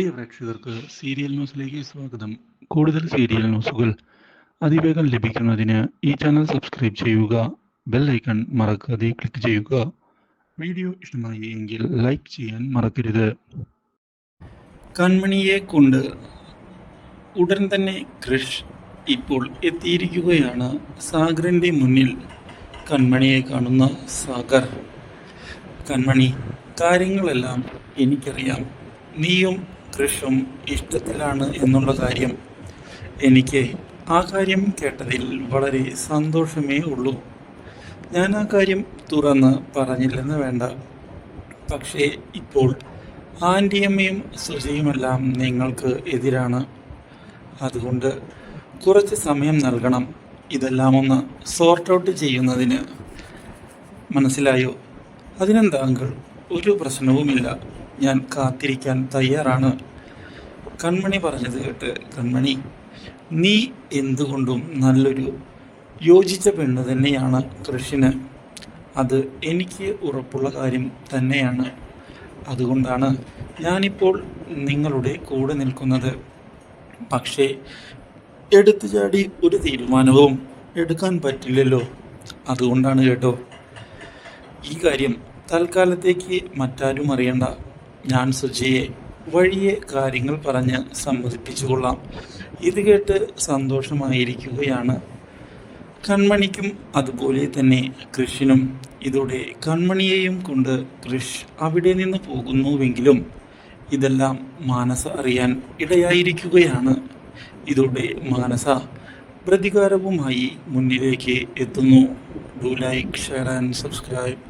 പ്രിയ പ്രേക്ഷകർക്ക് സീരിയൽ ന്യൂസിലേക്ക് സ്വാഗതം. കൂടുതൽ സീരിയൽ ന്യൂസുകൾ അതിവേഗം ലഭിക്കുന്നതിന് ഈ ചാനൽ സബ്സ്ക്രൈബ് ചെയ്യുക. ബെൽ ഐക്കൺ മറക്കാതെ ക്ലിക്ക് ചെയ്യുക. വീഡിയോ ഇഷ്ടമായി എങ്കിൽ ലൈക്ക് ചെയ്യാൻ മറക്കരുത്. കൺമണിയെ കൊണ്ട് ഉടൻ തന്നെ ക്രിഷ് ഇപ്പോൾ എത്തിയിരിക്കുകയാണ്. സാഗറിൻ്റെ മുന്നിൽ കൺമണിയെ കാണുന്ന സാഗർ, കൺമണി, കാര്യങ്ങളെല്ലാം എനിക്കറിയാം. നീയും കൃഷും ഇഷ്ടത്തിലാണ് എന്നുള്ള കാര്യം എനിക്ക് ആ കാര്യം കേട്ടതിൽ വളരെ സന്തോഷമേ ഉള്ളൂ. ഞാൻ ആ കാര്യം തുറന്ന് പറഞ്ഞില്ലെന്ന് വേണ്ട. പക്ഷേ ഇപ്പോൾ ആൻറ്റിയമ്മയും സുജയുമെല്ലാം നിങ്ങൾക്ക് എതിരാണ്. അതുകൊണ്ട് കുറച്ച് സമയം നൽകണം ഇതെല്ലാം ഒന്ന് സോർട്ട് ഔട്ട് ചെയ്യുന്നതിന്. മനസ്സിലായോ? അതിനെന്താ അങ്കിൾ, ഒരു പ്രശ്നവുമില്ല, ഞാൻ കാത്തിരിക്കാൻ തയ്യാറാണ്. കൺമണി പറഞ്ഞത് കേട്ട്, കൺമണി, നീ എന്തുകൊണ്ടും നല്ലൊരു യോജിച്ച പെണ്ണ് തന്നെയാണ് കൃഷിന്. അത് എനിക്ക് ഉറപ്പുള്ള കാര്യം തന്നെയാണ്. അതുകൊണ്ടാണ് ഞാനിപ്പോൾ നിങ്ങളുടെ കൂടെ നിൽക്കുന്നത്. പക്ഷേ എടുത്തു ചാടി ഒരു തീരുമാനവും എടുക്കാൻ പറ്റില്ലല്ലോ. അതുകൊണ്ടാണ് കേട്ടോ. ഈ കാര്യം തൽക്കാലത്തേക്ക് മറ്റാരും അറിയണ്ട. ഞാൻ സുജയെ വഴിയെ കാര്യങ്ങൾ പറഞ്ഞ് സമ്മതിപ്പിച്ചുകൊള്ളാം. ഇത് കേട്ട് സന്തോഷമായിരിക്കുകയാണ് കൺമണിക്കും. അതുപോലെ തന്നെ കൃഷിനും. ഇതോടെ കൺമണിയെയും കൊണ്ട് കൃഷ് അവിടെ നിന്ന് പോകുന്നുവെങ്കിലും ഇതെല്ലാം മാനസ അറിയാൻ ഇടയായിരിക്കുകയാണ്. ഇതോടെ മാനസ പ്രതികാരവുമായി മുന്നിലേക്ക് എത്തുന്നു. Do like, share and subscribe.